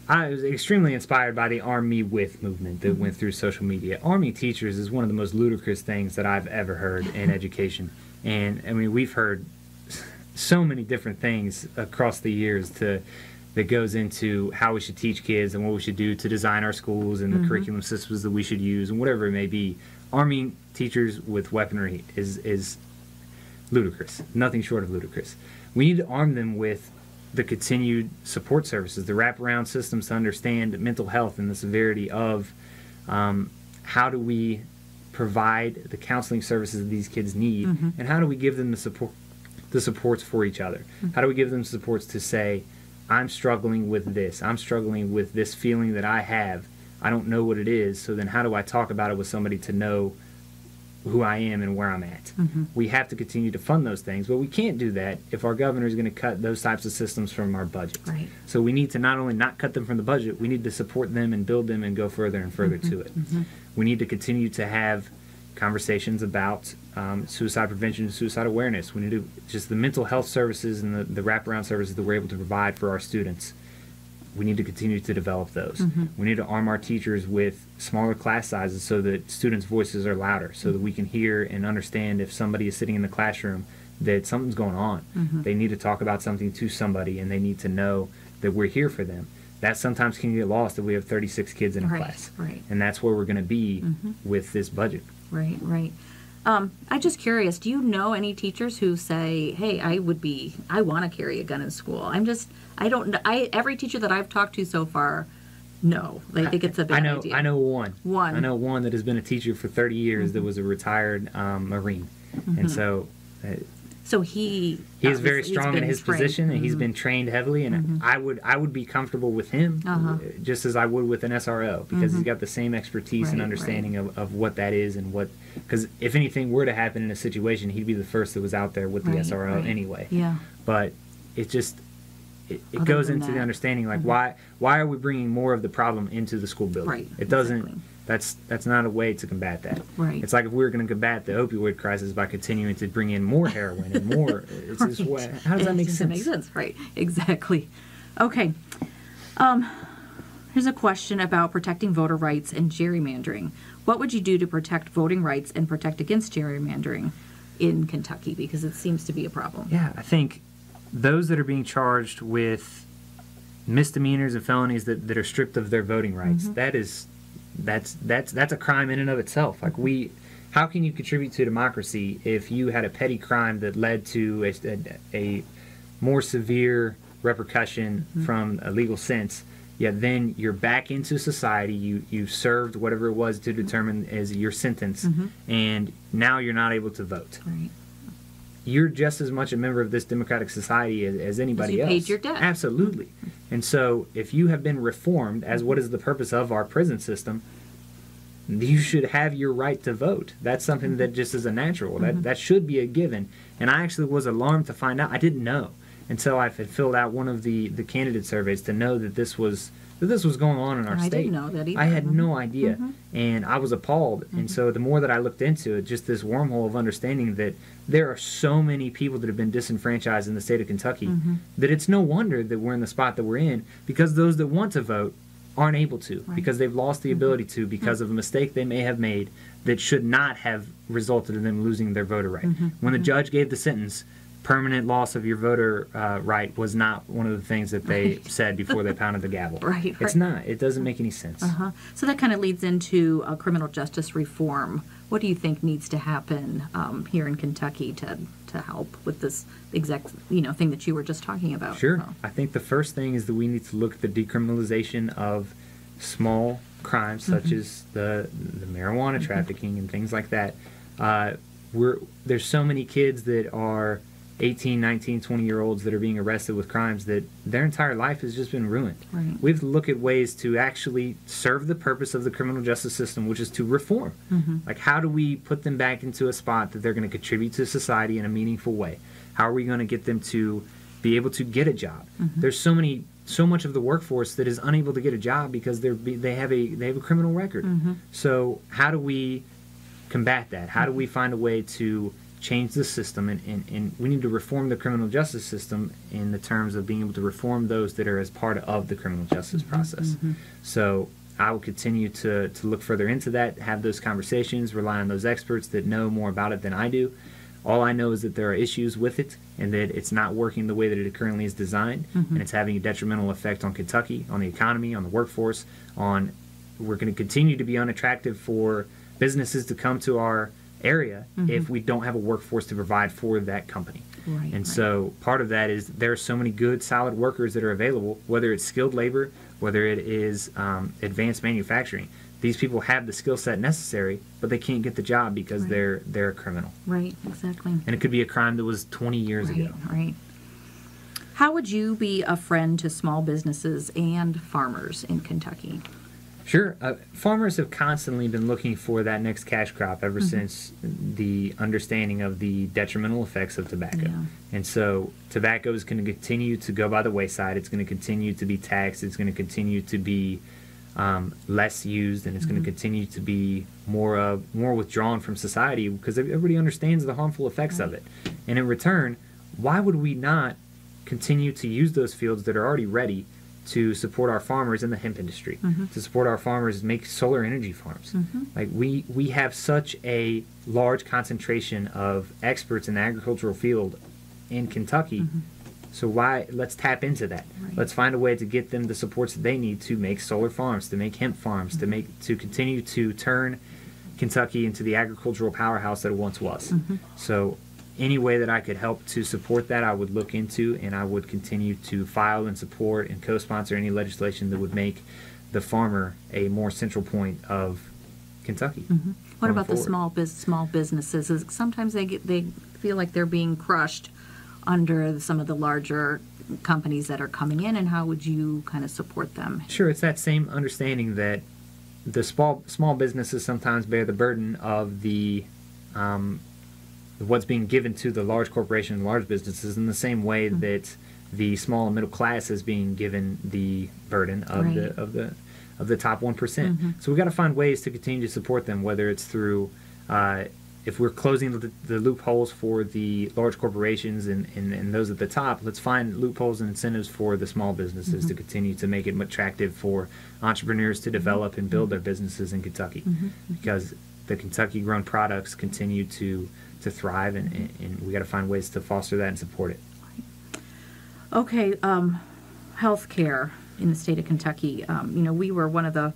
I was extremely inspired by the Arm Me With movement that went through social media. Arming teachers is one of the most ludicrous things that I've ever heard in education. And, I mean, we've heard so many different things across the years that goes into how we should teach kids and what we should do to design our schools and the curriculum systems that we should use and whatever it may be. Arming teachers with weaponry is ludicrous, nothing short of ludicrous. We need to arm them with the continued support services, the wraparound systems to understand mental health and the severity of how do we provide the counseling services these kids need, and how do we give them the supports for each other? How do we give them supports to say, I'm struggling with this. I'm struggling with this feeling that I have. I don't know what it is, so then how do I talk about it with somebody to know who I am and where I'm at? We have to continue to fund those things, but we can't do that if our governor is going to cut those types of systems from our budget. Right. So we need to not only not cut them from the budget, we need to support them and build them and go further and further to it. We need to continue to have conversations about suicide prevention and suicide awareness. We need to just the mental health services and the wraparound services that we're able to provide for our students. We need to continue to develop those. We need to arm our teachers with smaller class sizes so that students' voices are louder, so that we can hear and understand if somebody is sitting in the classroom that something's going on. They need to talk about something to somebody, and they need to know that we're here for them. That sometimes can get lost if we have 36 kids in a class. And that's where we're going to be with this budget. Right. I'm just curious, do you know any teachers who say, hey, I want to carry a gun in school? Every teacher that I've talked to so far, no. They think it's a bad idea. I know one. I know one that has been a teacher for 30 years that was a retired Marine. And so he is very strong in his position, and he's been trained heavily, and I would be comfortable with him just as I would with an SRO, because he's got the same expertise and understanding of what that is, and what, because if anything were to happen in a situation, he'd be the first that was out there with the SRO anyway. But it just it goes into the understanding, like, why are we bringing more of the problem into the school building? It doesn't. That's not a way to combat that. It's like if we were going to combat the opioid crisis by continuing to bring in more heroin and more. It's just, how does that make sense? It makes sense, right? Exactly. Okay. Here's a question about protecting voter rights and gerrymandering. What would you do to protect voting rights and protect against gerrymandering in Kentucky? Because it seems to be a problem. Yeah, I think those that are being charged with misdemeanors and felonies that are stripped of their voting rights, that's a crime in and of itself. Like, how can you contribute to democracy if you had a petty crime that led to a more severe repercussion from a legal sense. Yet then you're back into society. You've served whatever it was to determine as your sentence, and now you're not able to vote. Right. You're just as much a member of this democratic society as anybody else. You paid your debt. Absolutely. And so if you have been reformed, as what is the purpose of our prison system, you should have your right to vote. That's something that just is a natural. That should be a given. And I actually was alarmed to find out. I didn't know until I had filled out one of the candidate surveys to know that this was going on in our state. I didn't know that either. I had no idea, and I was appalled. And so the more that I looked into it, just this wormhole of understanding that there are so many people that have been disenfranchised in the state of Kentucky that it's no wonder that we're in the spot that we're in, because those that want to vote aren't able to, because they've lost the ability to, because of a mistake they may have made that should not have resulted in them losing their voter right. When the judge gave the sentence, permanent loss of your voter right was not one of the things that they said before they pounded the gavel. It's not. It doesn't make any sense. So that kind of leads into criminal justice reform. What do you think needs to happen here in Kentucky to help with this exact thing that you were just talking about? Sure. I think the first thing is that we need to look at the decriminalization of small crimes such as the marijuana trafficking and things like that. There's so many kids that are 18, 19, 20-year-olds that are being arrested with crimes that their entire life has just been ruined. We have to look at ways to actually serve the purpose of the criminal justice system, which is to reform. Like, how do we put them back into a spot that they're going to contribute to society in a meaningful way? How are we going to get them to be able to get a job? There's so much of the workforce that is unable to get a job because they have a criminal record. So how do we combat that? How do we find a way to change the system, and we need to reform the criminal justice system in the terms of being able to reform those that are as part of the criminal justice process. So I will continue to look further into that, have those conversations, rely on those experts that know more about it than I do. All I know is that there are issues with it and that it's not working the way that it currently is designed, and it's having a detrimental effect on Kentucky, on the economy, on the workforce, we're going to continue to be unattractive for businesses to come to our area if we don't have a workforce to provide for that company. So part of that is there are so many good, solid workers that are available, whether it's skilled labor, whether it is advanced manufacturing. These people have the skill set necessary, but they can't get the job because they're a criminal. Exactly. And it could be a crime that was 20 years ago. How would you be a friend to small businesses and farmers in Kentucky? Sure. Farmers have constantly been looking for that next cash crop ever since the understanding of the detrimental effects of tobacco. And so tobacco is going to continue to go by the wayside. It's going to continue to be taxed. It's going to continue to be less used, and it's going to continue to be more withdrawn from society because everybody understands the harmful effects of it. And in return, why would we not continue to use those fields that are already ready to support our farmers in the hemp industry, to support our farmers make solar energy farms? Like we have such a large concentration of experts in the agricultural field in Kentucky. So let's tap into that. Let's find a way to get them the supports that they need to make solar farms, to make hemp farms, to continue to turn Kentucky into the agricultural powerhouse that it once was. So any way that I could help to support that, I would look into, and I would continue to file and support and co-sponsor any legislation that would make the farmer a more central point of Kentucky. What about forward. The small businesses? Sometimes they feel like they're being crushed under some of the larger companies that are coming in, and how would you kind of support them? Sure, it's that same understanding that the small businesses sometimes bear the burden of the what's being given to the large corporation and large businesses in the same way that the small and middle class is being given the burden of the top 1%. So we've got to find ways to continue to support them, whether it's through if we're closing the loopholes for the large corporations and those at the top, let's find loopholes and incentives for the small businesses to continue to make it attractive for entrepreneurs to develop and build their businesses in Kentucky, because the Kentucky-grown products continue to thrive, and we got to find ways to foster that and support it. Okay, health care in the state of Kentucky. We were one of the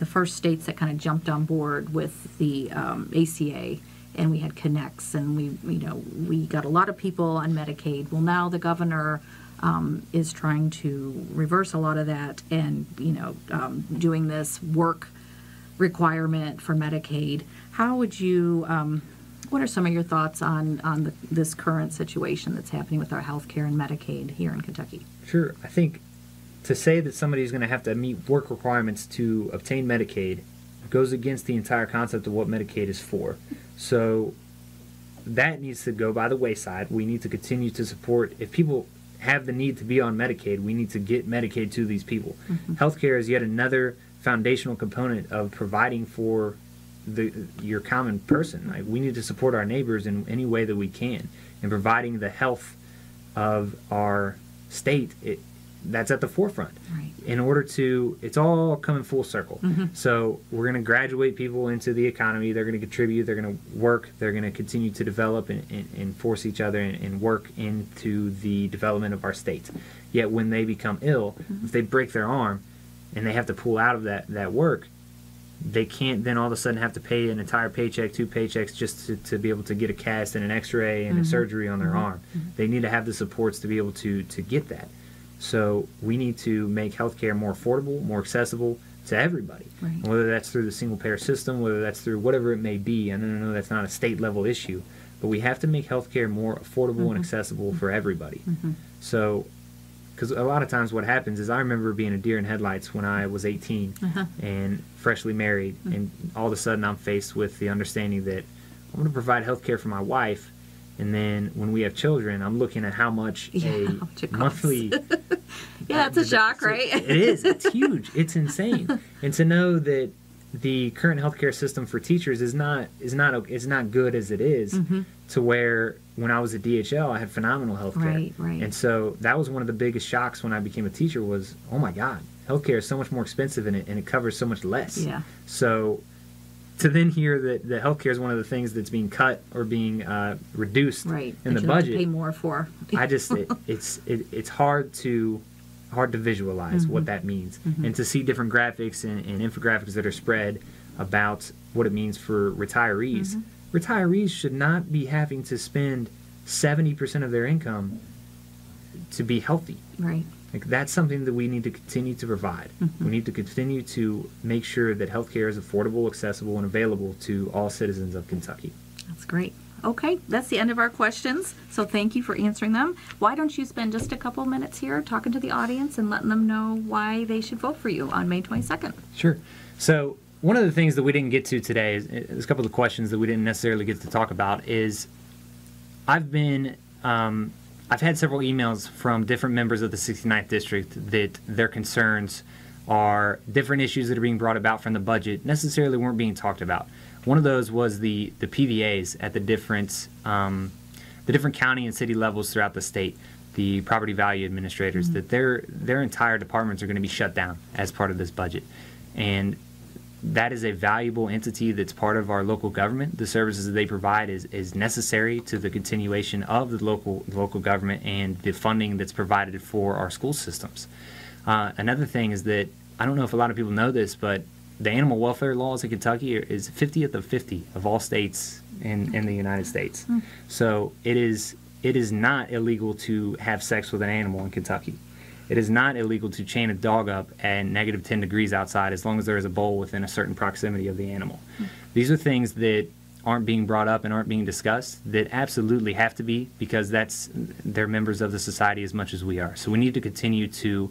first states that kind of jumped on board with the ACA, and we had connects, and we got a lot of people on Medicaid. Well, now the governor is trying to reverse a lot of that and, doing this work requirement for Medicaid. How would you, what are some of your thoughts on this current situation that's happening with our health care and Medicaid here in Kentucky? Sure. I think to say that somebody's going to have to meet work requirements to obtain Medicaid goes against the entire concept of what Medicaid is for. So that needs to go by the wayside. We need to continue to support, if people have the need to be on Medicaid, we need to get Medicaid to these people. Mm-hmm. Healthcare is yet another foundational component of providing for your common person. Like, we need to support our neighbors in any way that we can, and providing the health of our state. That's at the forefront. Right. In order to, it's all coming full circle. Mm-hmm. So we're going to graduate people into the economy. They're going to contribute. They're going to work. They're going to continue to develop and force each other and work into the development of our state. Yet when they become ill, if they break their arm and they have to pull out of that work, they can't then all of a sudden have to pay an entire paycheck, 2 paychecks, just to be able to get a cast and an x-ray and a surgery on their arm. Mm-hmm. They need to have the supports to be able to get that. So we need to make healthcare more affordable, more accessible to everybody. Right. Whether that's through the single-payer system, whether that's through whatever it may be. I know that's not a state-level issue, but we have to make healthcare more affordable and accessible for everybody. Mm-hmm. So, because a lot of times what happens is, I remember being a deer in headlights when I was 18 and freshly married, and all of a sudden I'm faced with the understanding that I'm going to provide healthcare for my wife. And then when we have children, I'm looking at how much a monthly... Yeah, it's a shock, right? It is. It's huge. It's insane. And to know that the current healthcare system for teachers is not good as it is, to where when I was at DHL, I had phenomenal healthcare. Right. And so that was one of the biggest shocks when I became a teacher was, oh my God, healthcare is so much more expensive and it covers so much less. Yeah. So to then hear that healthcare is one of the things that's being cut or being reduced in the budget, have to pay more for. It's hard to visualize what that means, and to see different graphics and infographics that are spread about what it means for retirees. Retirees should not be having to spend 70% of their income to be healthy. Right. Like, that's something that we need to continue to provide. We need to continue to make sure that healthcare is affordable, accessible, and available to all citizens of Kentucky. That's great. Okay, that's the end of our questions. So thank you for answering them. Why don't you spend just a couple minutes here talking to the audience and letting them know why they should vote for you on May 22nd? Sure. So one of the things that we didn't get to today is a couple of questions that we didn't necessarily get to talk about is I've had several emails from different members of the 69th District that their concerns are different issues that are being brought about from the budget necessarily weren't being talked about. One of those was the PVAs at the different county and city levels throughout the state, the property value administrators, that their entire departments are going to be shut down as part of this budget. And that is a valuable entity that's part of our local government. The services that they provide is necessary to the continuation of the local government and the funding that's provided for our school systems. Another thing is that, I don't know if a lot of people know this, but the animal welfare laws in Kentucky is 50th of 50 of all states in the United States. So it is not illegal to have sex with an animal in Kentucky. It is not illegal to chain a dog up at negative 10 degrees outside as long as there is a bowl within a certain proximity of the animal. These are things that aren't being brought up and aren't being discussed that absolutely have to be, because they're members of the society as much as we are. So we need to continue to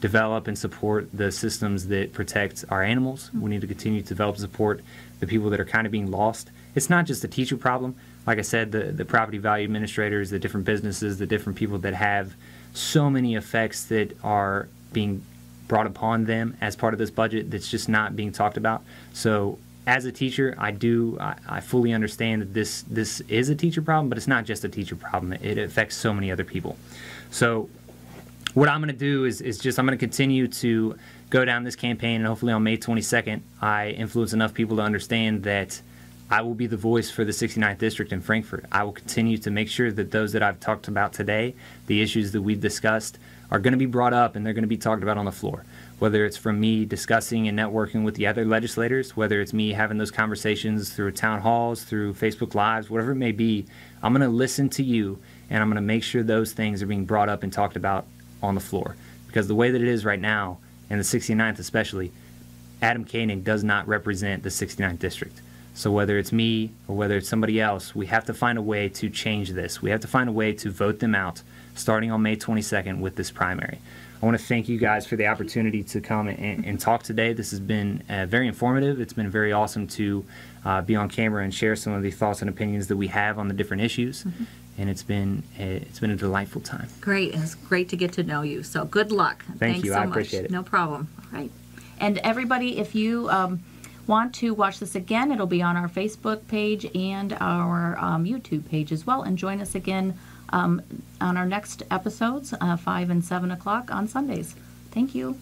develop and support the systems that protect our animals. We need to continue to develop and support the people that are kind of being lost. It's not just a teacher problem. Like I said, the property value administrators, the different businesses, the different people that have so many effects that are being brought upon them as part of this budget that's just not being talked about. So as a teacher, I fully understand that this is a teacher problem, but it's not just a teacher problem. It affects so many other people. So what I'm going to do is I'm going to continue to go down this campaign, and hopefully on May 22nd, I influence enough people to understand that I will be the voice for the 69th District in Frankfort. I will continue to make sure that those that I've talked about today, the issues that we've discussed, are going to be brought up and they're going to be talked about on the floor. Whether it's from me discussing and networking with the other legislators, whether it's me having those conversations through town halls, through Facebook Lives, whatever it may be, I'm going to listen to you and I'm going to make sure those things are being brought up and talked about on the floor. Because the way that it is right now, in the 69th especially, Adam Koenig does not represent the 69th district. So whether it's me or whether it's somebody else, we have to find a way to change this. We have to find a way to vote them out starting on May 22nd with this primary. I want to thank you guys for the opportunity to come and talk today. This has been very informative. It's been very awesome to be on camera and share some of the thoughts and opinions that we have on the different issues. Mm-hmm. And it's been a delightful time. Great. It's great to get to know you. So good luck. Thanks you. So I appreciate much. it. No problem. All right. And everybody, if you want to watch this again, it'll be on our Facebook page and our YouTube page as well. And join us again on our next episodes, 5 and 7 o'clock on Sundays. Thank you.